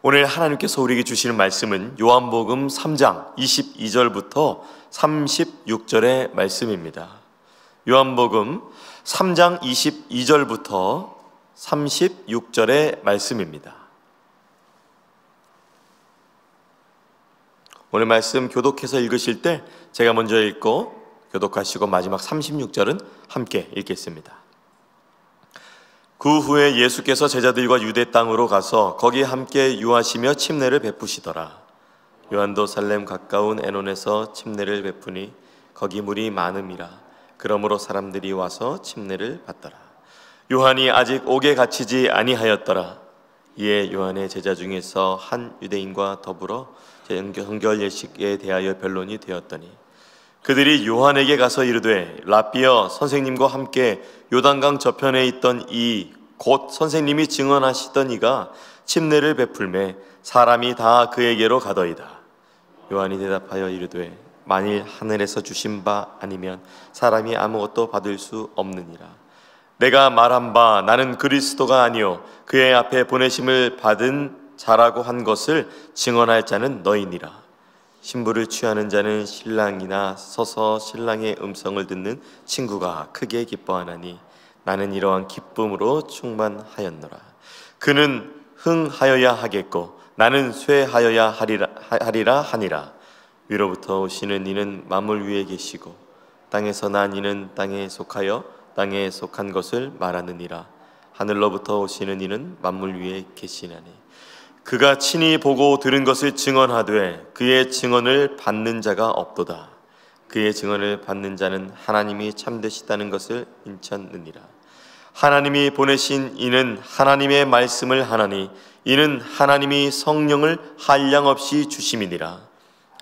오늘 하나님께서 우리에게 주시는 말씀은 요한복음 3장 22절부터 36절의 말씀입니다. 요한복음 3장 22절부터 36절의 말씀입니다. 오늘 말씀 교독해서 읽으실 때 제가 먼저 읽고 교독하시고 마지막 36절은 함께 읽겠습니다. 그 후에 예수께서 제자들과 유대 땅으로 가서 거기 함께 유하시며 침례를 베푸시더라. 요한도 살렘 가까운 에논에서 침례를 베푸니 거기 물이 많음이라. 그러므로 사람들이 와서 침례를 받더라. 요한이 아직 옥에 갇히지 아니하였더라. 이에 요한의 제자 중에서 한 유대인과 더불어 정결 예식에 대하여 변론이 되었더니 그들이 요한에게 가서 이르되 라삐여, 선생님과 함께 요단강 저편에 있던 이 곧 선생님이 증언하시던 이가 침례를 베풀매 사람이 다 그에게로 가더이다. 요한이 대답하여 이르되 만일 하늘에서 주신 바 아니면 사람이 아무것도 받을 수 없느니라. 내가 말한 바 나는 그리스도가 아니요 그의 앞에 보내심을 받은 자라고 한 것을 증언할 자는 너희니라. 신부를 취하는 자는 신랑이나 서서 신랑의 음성을 듣는 친구가 크게 기뻐하나니 나는 이러한 기쁨으로 충만하였노라. 그는 흥하여야 하겠고 나는 쇠하여야 하리라 하니라. 위로부터 오시는 이는 만물 위에 계시고 땅에서 난 이는 땅에 속하여 땅에 속한 것을 말하느니라. 하늘로부터 오시는 이는 만물 위에 계시나니 그가 친히 보고 들은 것을 증언하되 그의 증언을 받는 자가 없도다. 그의 증언을 받는 자는 하나님이 참되시다는 것을 인쳤느니라. 하나님이 보내신 이는 하나님의 말씀을 하나니 이는 하나님이 성령을 한량없이 주심이니라.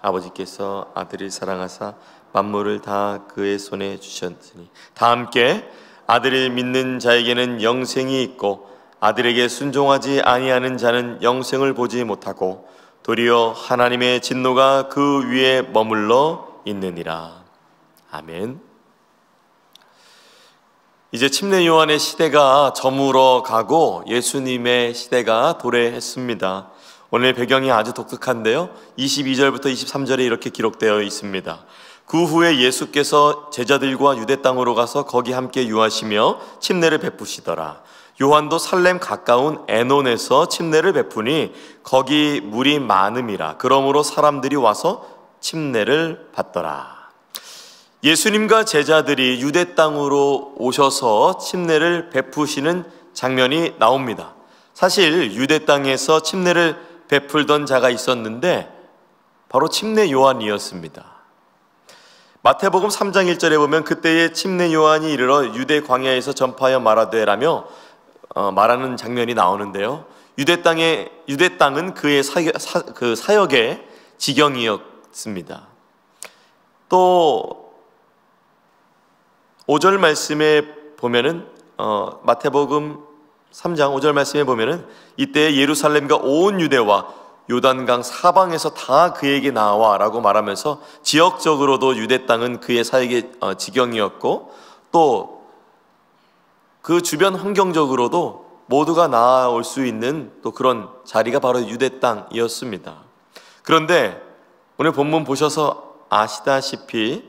아버지께서 아들을 사랑하사 만물을 다 그의 손에 주셨으니 다 함께 아들을 믿는 자에게는 영생이 있고 아들에게 순종하지 아니하는 자는 영생을 보지 못하고 도리어 하나님의 진노가 그 위에 머물러 있느니라. 아멘. 이제 침례 요한의 시대가 저물어 가고 예수님의 시대가 도래했습니다. 오늘 배경이 아주 독특한데요, 22절부터 23절에 이렇게 기록되어 있습니다. 그 후에 예수께서 제자들과 유대 땅으로 가서 거기 함께 유하시며 침례를 베푸시더라. 요한도 살렘 가까운 에논에서 침례를 베푸니 거기 물이 많음이라. 그러므로 사람들이 와서 침례를 받더라. 예수님과 제자들이 유대 땅으로 오셔서 침례를 베푸시는 장면이 나옵니다. 사실 유대 땅에서 침례를 베풀던 자가 있었는데 바로 침례 요한이었습니다. 마태복음 3장 1절에 보면 그때에 침례 요한이 이르러 유대 광야에서 전파하여 말하되라며 말하는 장면이 나오는데요, 유대 땅은 그의 사역의 지경이었습니다. 또 5절 말씀에 보면은 마태복음 3장 5절 말씀에 보면은 이때 예루살렘과 온 유대와 요단강 사방에서 다 그에게 나와 라고 말하면서 지역적으로도 유대 땅은 그의 사역의 지경이었고 또 그 주변 환경적으로도 모두가 나아올 수 있는 또 그런 자리가 바로 유대 땅이었습니다. 그런데 오늘 본문 보셔서 아시다시피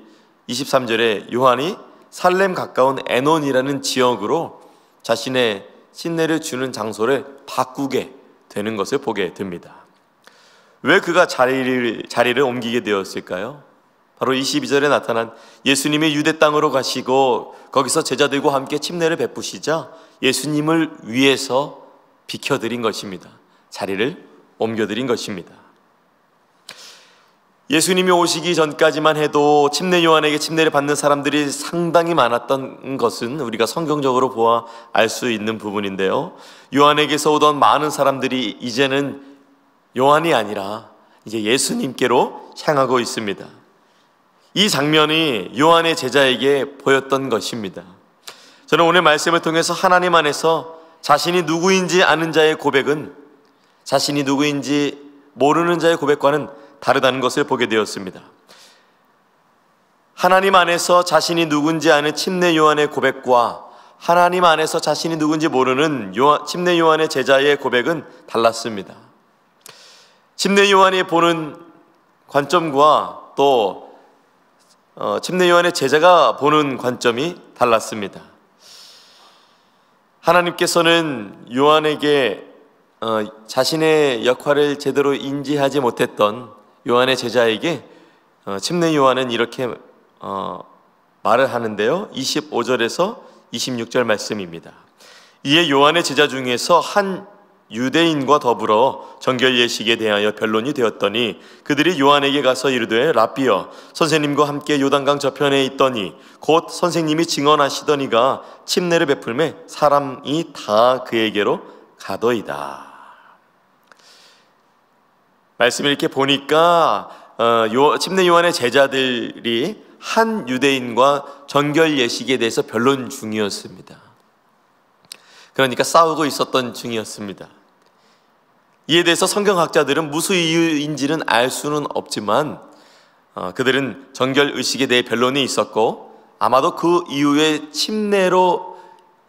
23절에 요한이 살렘 가까운 에논이라는 지역으로 자신의 침례를 주는 장소를 바꾸게 되는 것을 보게 됩니다. 왜 그가 자리를 옮기게 되었을까요? 바로 22절에 나타난 예수님이 유대 땅으로 가시고 거기서 제자들과 함께 침례를 베푸시자 예수님을 위해서 비켜드린 것입니다. 자리를 옮겨드린 것입니다. 예수님이 오시기 전까지만 해도 침례 요한에게 침례를 받는 사람들이 상당히 많았던 것은 우리가 성경적으로 보아 알 수 있는 부분인데요, 요한에게서 오던 많은 사람들이 이제는 요한이 아니라 이제 예수님께로 향하고 있습니다. 이 장면이 요한의 제자에게 보였던 것입니다. 저는 오늘 말씀을 통해서 하나님 안에서 자신이 누구인지 아는 자의 고백은 자신이 누구인지 모르는 자의 고백과는 다르다는 것을 보게 되었습니다. 하나님 안에서 자신이 누군지 아는 침례 요한의 고백과 하나님 안에서 자신이 누군지 모르는 침례 요한의 제자의 고백은 달랐습니다. 침례 요한이 보는 관점과 또 침례 요한의 제자가 보는 관점이 달랐습니다. 하나님께서는 요한에게 자신의 역할을 제대로 인지하지 못했던 요한의 제자에게 침례 요한은 이렇게 말을 하는데요, 25절에서 26절 말씀입니다. 이에 요한의 제자 중에서 한 유대인과 더불어 정결 예식에 대하여 변론이 되었더니 그들이 요한에게 가서 이르되 랍비여, 선생님과 함께 요단강 저편에 있더니 곧 선생님이 증언하시더니가 침례를 베풀매 사람이 다 그에게로 가더이다. 말씀을 이렇게 보니까 침례 요한의 제자들이 한 유대인과 정결 예식에 대해서 변론 중이었습니다. 그러니까 싸우고 있었던 중이었습니다. 이에 대해서 성경학자들은 무슨 이유인지는 알 수는 없지만 그들은 정결 의식에 대해 변론이 있었고 아마도 그 이후에 침례로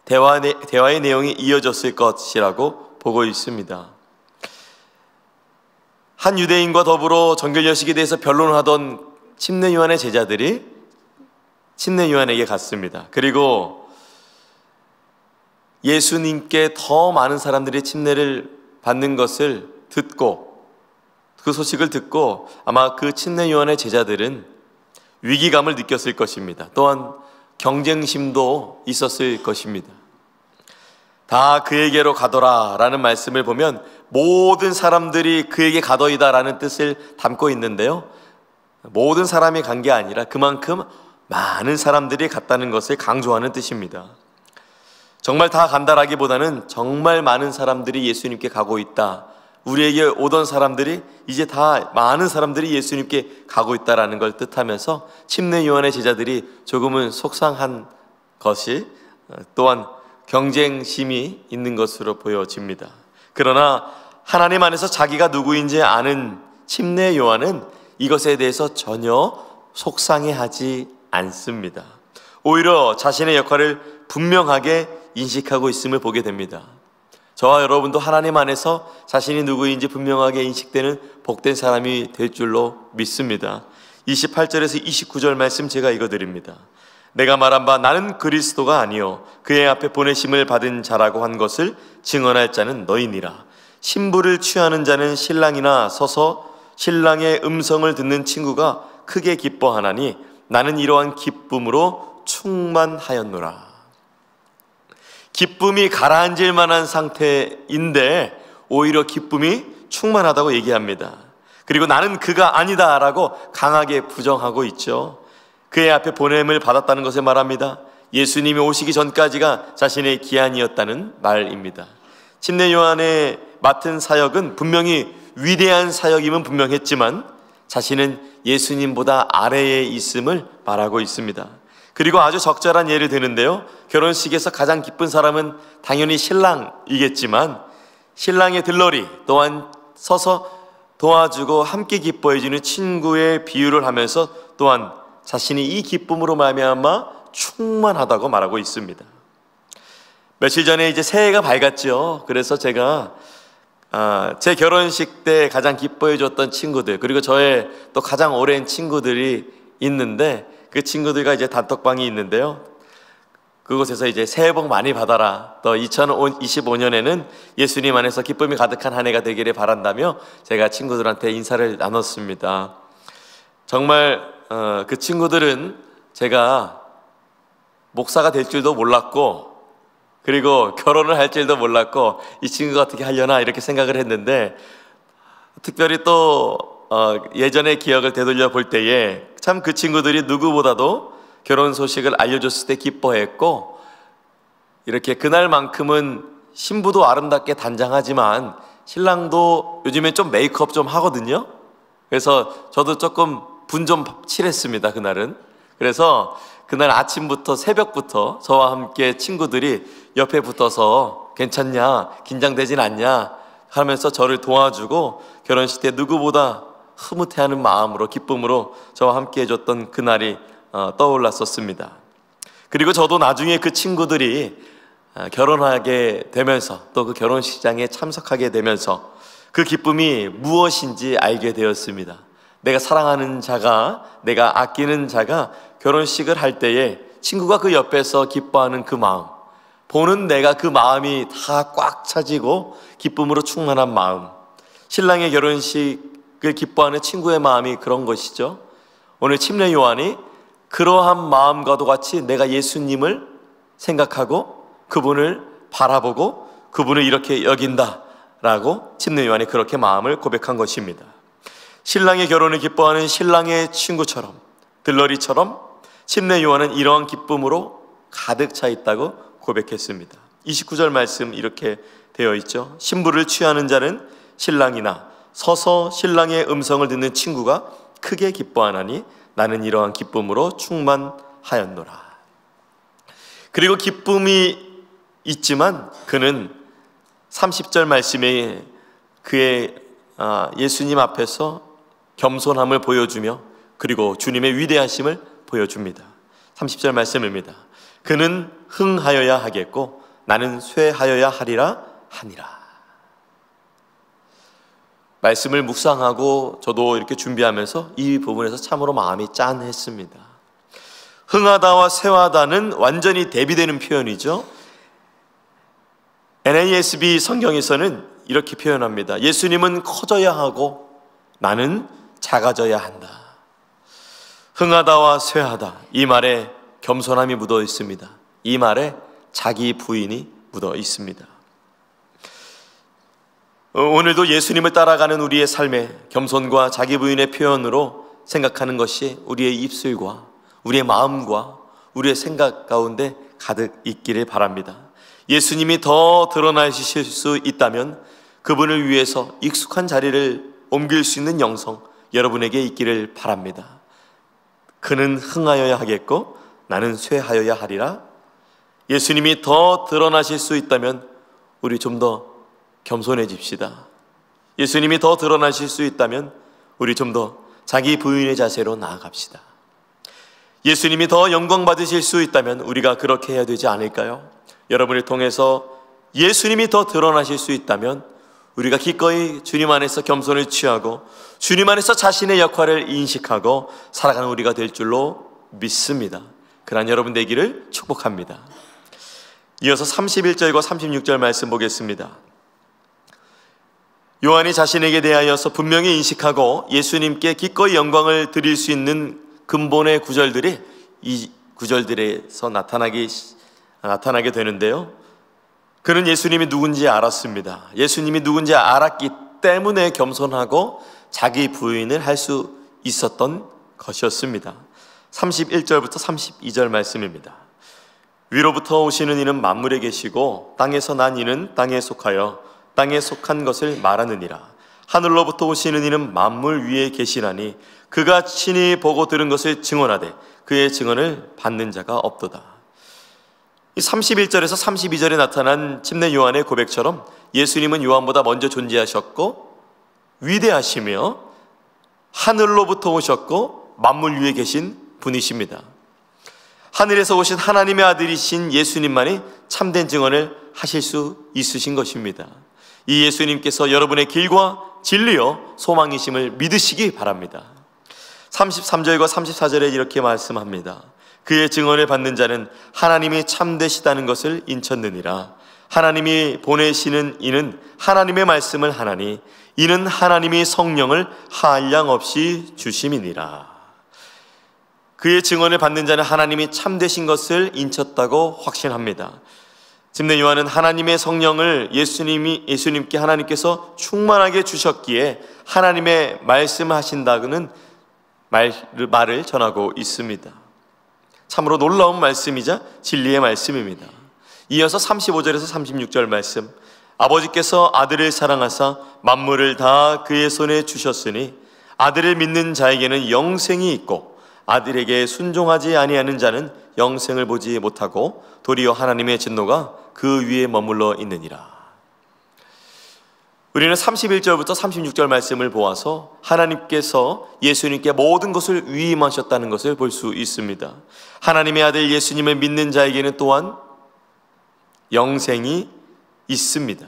대화의 내용이 이어졌을 것이라고 보고 있습니다. 한 유대인과 더불어 정결 예식에 대해서 변론하던 침례 요한의 제자들이 침례 요한에게 갔습니다. 그리고 예수님께 더 많은 사람들이 침례를 받는 것을 듣고, 그 소식을 듣고 아마 그 침례 요한의 제자들은 위기감을 느꼈을 것입니다. 또한 경쟁심도 있었을 것입니다. 다 그에게로 가더라 라는 말씀을 보면 모든 사람들이 그에게 가더이다 라는 뜻을 담고 있는데요, 모든 사람이 간 게 아니라 그만큼 많은 사람들이 갔다는 것을 강조하는 뜻입니다. 정말 다 간다라기보다는 정말 많은 사람들이 예수님께 가고 있다, 우리에게 오던 사람들이 이제 다 많은 사람들이 예수님께 가고 있다라는 걸 뜻하면서 침례 요한의 제자들이 조금은 속상한 것이 또한 경쟁심이 있는 것으로 보여집니다. 그러나 하나님 안에서 자기가 누구인지 아는 침례 요한은 이것에 대해서 전혀 속상해하지 않습니다. 오히려 자신의 역할을 분명하게 인식하고 있음을 보게 됩니다. 저와 여러분도 하나님 안에서 자신이 누구인지 분명하게 인식되는 복된 사람이 될 줄로 믿습니다. 28절에서 29절 말씀 제가 읽어드립니다. 내가 말한 바 나는 그리스도가 아니요 그의 앞에 보내심을 받은 자라고 한 것을 증언할 자는 너희니라. 신부를 취하는 자는 신랑이나 서서 신랑의 음성을 듣는 친구가 크게 기뻐하나니 나는 이러한 기쁨으로 충만하였노라. 기쁨이 가라앉을 만한 상태인데 오히려 기쁨이 충만하다고 얘기합니다. 그리고 나는 그가 아니다 라고 강하게 부정하고 있죠. 그의 앞에 보냄을 받았다는 것을 말합니다. 예수님이 오시기 전까지가 자신의 기한이었다는 말입니다. 침례 요한의 맡은 사역은 분명히 위대한 사역임은 분명했지만 자신은 예수님보다 아래에 있음을 말하고 있습니다. 그리고 아주 적절한 예를 드는데요, 결혼식에서 가장 기쁜 사람은 당연히 신랑이겠지만 신랑의 들러리 또한 서서 도와주고 함께 기뻐해주는 친구의 비유를 하면서 또한 자신이 이 기쁨으로 말미암아 충만하다고 말하고 있습니다. 며칠 전에 이제 새해가 밝았죠. 그래서 제가 제 결혼식 때 가장 기뻐해줬던 친구들, 그리고 저의 또 가장 오랜 친구들이 있는데 그 친구들과 이제 단톡방이 있는데요, 그곳에서 이제 새해 복 많이 받아라, 또 2025년에는 예수님 안에서 기쁨이 가득한 한 해가 되기를 바란다며 제가 친구들한테 인사를 나눴습니다. 정말 그 친구들은 제가 목사가 될 줄도 몰랐고 그리고 결혼을 할 줄도 몰랐고 이 친구가 어떻게 하려나 이렇게 생각을 했는데, 특별히 또 예전의 기억을 되돌려 볼 때에 참 그 친구들이 누구보다도 결혼 소식을 알려줬을 때 기뻐했고, 이렇게 그날만큼은 신부도 아름답게 단장하지만 신랑도 요즘에 좀 메이크업 좀 하거든요. 그래서 저도 조금 분 좀 칠했습니다, 그날은. 그래서 그날 아침부터 새벽부터 저와 함께 친구들이 옆에 붙어서 괜찮냐, 긴장되진 않냐 하면서 저를 도와주고 결혼식 때 누구보다 흐뭇해하는 마음으로, 기쁨으로 저와 함께 해줬던 그날이 떠올랐었습니다. 그리고 저도 나중에 그 친구들이 결혼하게 되면서 또 그 결혼식장에 참석하게 되면서 그 기쁨이 무엇인지 알게 되었습니다. 내가 사랑하는 자가, 내가 아끼는 자가 결혼식을 할 때에 친구가 그 옆에서 기뻐하는 그 마음, 보는 내가 그 마음이 다 꽉 차지고 기쁨으로 충만한 마음, 신랑의 결혼식을 기뻐하는 친구의 마음이 그런 것이죠. 오늘 침례 요한이 그러한 마음과도 같이 내가 예수님을 생각하고 그분을 바라보고 그분을 이렇게 여긴다라고 침례 요한이 그렇게 마음을 고백한 것입니다. 신랑의 결혼을 기뻐하는 신랑의 친구처럼, 들러리처럼 침례 요한은 이러한 기쁨으로 가득 차 있다고 고백했습니다. 29절 말씀 이렇게 되어 있죠. 신부를 취하는 자는 신랑이나 서서 신랑의 음성을 듣는 친구가 크게 기뻐하나니 나는 이러한 기쁨으로 충만하였노라. 그리고 기쁨이 있지만 그는 30절 말씀에 그의 예수님 앞에서 겸손함을 보여주며 그리고 주님의 위대하심을 보여줍니다. 30절 말씀입니다. 그는 흥하여야 하겠고 나는 쇠하여야 하리라 하니라. 말씀을 묵상하고 저도 이렇게 준비하면서 이 부분에서 참으로 마음이 짠했습니다. 흥하다와 쇠하다는 완전히 대비되는 표현이죠. NASB 성경에서는 이렇게 표현합니다. 예수님은 커져야 하고 나는 작아져야 한다. 흥하다와 쇠하다, 이 말에 겸손함이 묻어 있습니다. 이 말에 자기 부인이 묻어 있습니다. 오늘도 예수님을 따라가는 우리의 삶에 겸손과 자기 부인의 표현으로 생각하는 것이 우리의 입술과 우리의 마음과 우리의 생각 가운데 가득 있기를 바랍니다. 예수님이 더 드러나실 수 있다면 그분을 위해서 익숙한 자리를 옮길 수 있는 영성 여러분에게 있기를 바랍니다. 그는 흥하여야 하겠고 나는 쇠하여야 하리라. 예수님이 더 드러나실 수 있다면 우리 좀 더 겸손해집시다. 예수님이 더 드러나실 수 있다면 우리 좀 더 자기 부인의 자세로 나아갑시다. 예수님이 더 영광 받으실 수 있다면 우리가 그렇게 해야 되지 않을까요? 여러분을 통해서 예수님이 더 드러나실 수 있다면 우리가 기꺼이 주님 안에서 겸손을 취하고 주님 안에서 자신의 역할을 인식하고 살아가는 우리가 될 줄로 믿습니다. 그러한 여러분 되기를 축복합니다. 이어서 31절과 36절 말씀 보겠습니다. 요한이 자신에게 대하여서 분명히 인식하고 예수님께 기꺼이 영광을 드릴 수 있는 근본의 구절들이 이 구절들에서 나타나게 되는데요. 그는 예수님이 누군지 알았습니다. 예수님이 누군지 알았기 때문에 겸손하고 자기 부인을 할 수 있었던 것이었습니다. 31절부터 32절 말씀입니다. 위로부터 오시는 이는 만물에 계시고 땅에서 난 이는 땅에 속하여 땅에 속한 것을 말하느니라. 하늘로부터 오시는 이는 만물 위에 계시나니 그가 친히 보고 들은 것을 증언하되 그의 증언을 받는 자가 없도다. 이 31절에서 32절에 나타난 침례 요한의 고백처럼 예수님은 요한보다 먼저 존재하셨고 위대하시며 하늘로부터 오셨고 만물 위에 계신 분이십니다. 하늘에서 오신 하나님의 아들이신 예수님만이 참된 증언을 하실 수 있으신 것입니다. 이 예수님께서 여러분의 길과 진리요 소망이심을 믿으시기 바랍니다. 33절과 34절에 이렇게 말씀합니다. 그의 증언을 받는 자는 하나님이 참되시다는 것을 인쳤느니라. 하나님이 보내시는 이는 하나님의 말씀을 하나니 이는 하나님이 성령을 한량없이 주심이니라. 그의 증언을 받는 자는 하나님이 참되신 것을 인쳤다고 확신합니다. 침례 요한은 하나님의 성령을 예수님께 하나님께서 충만하게 주셨기에 하나님의 말씀하신다는 말을 전하고 있습니다. 참으로 놀라운 말씀이자 진리의 말씀입니다. 이어서 35절에서 36절 말씀. 아버지께서 아들을 사랑하사 만물을 다 그의 손에 주셨으니 아들을 믿는 자에게는 영생이 있고 아들에게 순종하지 아니하는 자는 영생을 보지 못하고 도리어 하나님의 진노가 그 위에 머물러 있느니라. 우리는 31절부터 36절 말씀을 보아서 하나님께서 예수님께 모든 것을 위임하셨다는 것을 볼 수 있습니다. 하나님의 아들 예수님을 믿는 자에게는 또한 영생이 있습니다.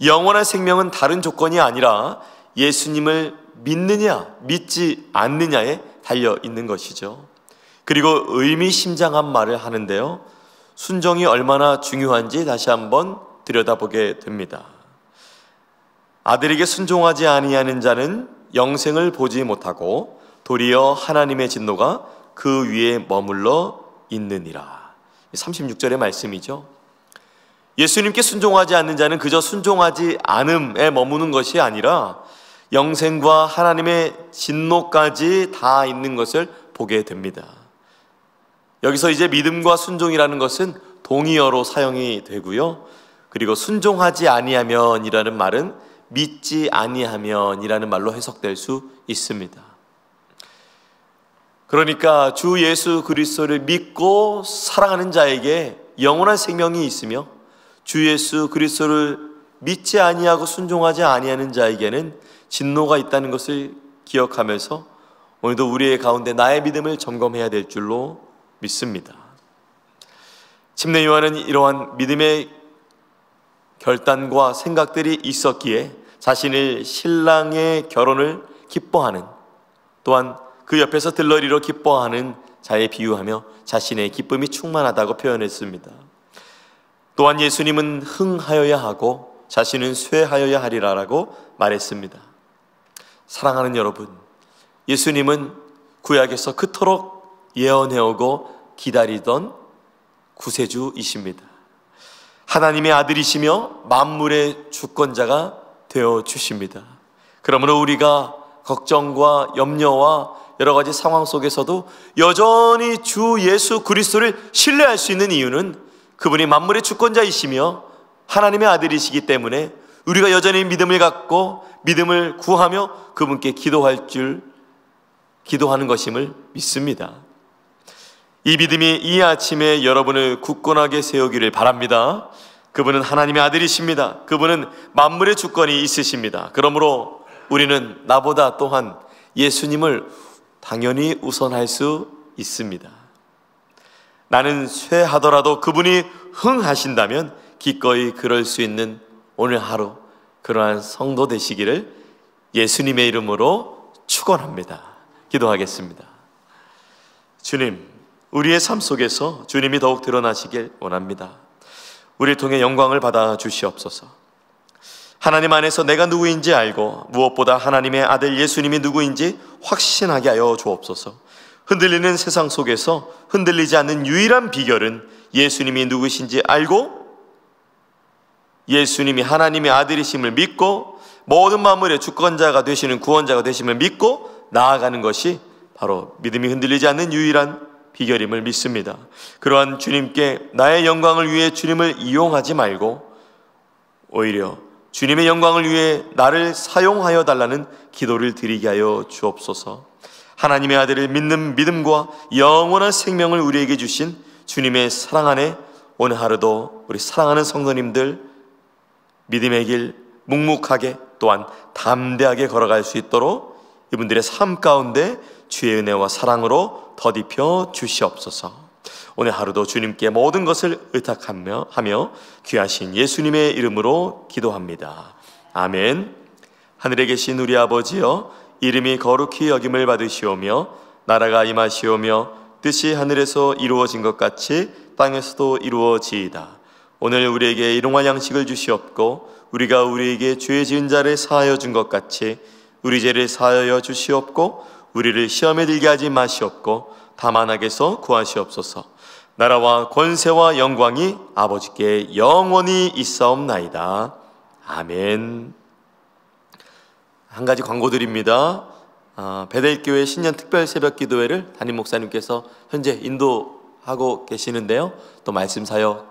영원한 생명은 다른 조건이 아니라 예수님을 믿느냐 믿지 않느냐에 달려 있는 것이죠. 그리고 의미심장한 말을 하는데요, 순종이 얼마나 중요한지 다시 한번 들여다보게 됩니다. 아들에게 순종하지 아니하는 자는 영생을 보지 못하고 도리어 하나님의 진노가 그 위에 머물러 있느니라. 36절의 말씀이죠. 예수님께 순종하지 않는 자는 그저 순종하지 않음에 머무는 것이 아니라 영생과 하나님의 진노까지 다 있는 것을 보게 됩니다. 여기서 이제 믿음과 순종이라는 것은 동의어로 사용이 되고요, 그리고 순종하지 아니하면이라는 말은 믿지 아니하면이라는 말로 해석될 수 있습니다. 그러니까 주 예수 그리스도를 믿고 사랑하는 자에게 영원한 생명이 있으며, 주 예수 그리스도를 믿지 아니하고 순종하지 아니하는 자에게는 진노가 있다는 것을 기억하면서 오늘도 우리의 가운데 나의 믿음을 점검해야 될 줄로 믿습니다. 침례 요한은 이러한 믿음의 결단과 생각들이 있었기에 자신의 신랑의 결혼을 기뻐하는, 또한 그 옆에서 들러리로 기뻐하는 자에 비유하며 자신의 기쁨이 충만하다고 표현했습니다. 또한 예수님은 흥하여야 하고 자신은 쇠하여야 하리라라고 말했습니다. 사랑하는 여러분, 예수님은 구약에서 그토록 예언해오고 기다리던 구세주이십니다. 하나님의 아들이시며 만물의 주권자가 되어 주십니다. 그러므로 우리가 걱정과 염려와 여러 가지 상황 속에서도 여전히 주 예수 그리스도를 신뢰할 수 있는 이유는 그분이 만물의 주권자이시며 하나님의 아들이시기 때문에 우리가 여전히 믿음을 갖고 믿음을 구하며 그분께 기도하는 것임을 믿습니다. 이 믿음이 이 아침에 여러분을 굳건하게 세우기를 바랍니다. 그분은 하나님의 아들이십니다. 그분은 만물의 주권이 있으십니다. 그러므로 우리는 나보다 또한 예수님을 당연히 우선할 수 있습니다. 나는 쇠하더라도 그분이 흥하신다면 기꺼이 그럴 수 있는 오늘 하루, 그러한 성도 되시기를 예수님의 이름으로 축원합니다. 기도하겠습니다. 주님, 우리의 삶 속에서 주님이 더욱 드러나시길 원합니다. 우리를 통해 영광을 받아 주시옵소서. 하나님 안에서 내가 누구인지 알고 무엇보다 하나님의 아들 예수님이 누구인지 확신하게 하여 주옵소서. 흔들리는 세상 속에서 흔들리지 않는 유일한 비결은 예수님이 누구신지 알고 예수님이 하나님의 아들이심을 믿고 모든 만물의 주권자가 되시는 구원자가 되심을 믿고 나아가는 것이 바로 믿음이 흔들리지 않는 유일한 비결임을 믿습니다. 그러한 주님께 나의 영광을 위해 주님을 이용하지 말고 오히려 주님의 영광을 위해 나를 사용하여 달라는 기도를 드리게 하여 주옵소서. 하나님의 아들을 믿는 믿음과 영원한 생명을 우리에게 주신 주님의 사랑 안에 오늘 하루도 우리 사랑하는 성도님들 믿음의 길 묵묵하게 또한 담대하게 걸어갈 수 있도록 이분들의 삶 가운데 주의 은혜와 사랑으로 더딥혀 주시옵소서. 오늘 하루도 주님께 모든 것을 의탁하며 귀하신 예수님의 이름으로 기도합니다. 아멘. 하늘에 계신 우리 아버지여, 이름이 거룩히 여김을 받으시오며 나라가 임하시오며 뜻이 하늘에서 이루어진 것 같이 땅에서도 이루어지이다. 오늘 우리에게 일용할 양식을 주시옵고 우리가 우리에게 죄 지은 자를 사하여 준 것 같이 우리 죄를 사하여 주시옵고 우리를 시험에 들게 하지 마시옵고 다만 악에서 구하시옵소서. 나라와 권세와 영광이 아버지께 영원히 있사옵나이다. 아멘. 한 가지 광고드립니다. 베델교회 신년 특별 새벽 기도회를 담임 목사님께서 현재 인도하고 계시는데요, 또 말씀 사역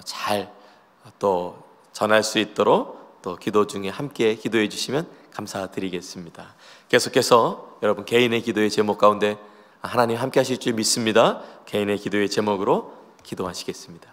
잘 또 전할 수 있도록 또 기도 중에 함께 기도해 주시면 감사드리겠습니다. 계속해서 여러분 개인의 기도의 제목 가운데 하나님 함께 하실 줄 믿습니다. 개인의 기도의 제목으로 기도하시겠습니다.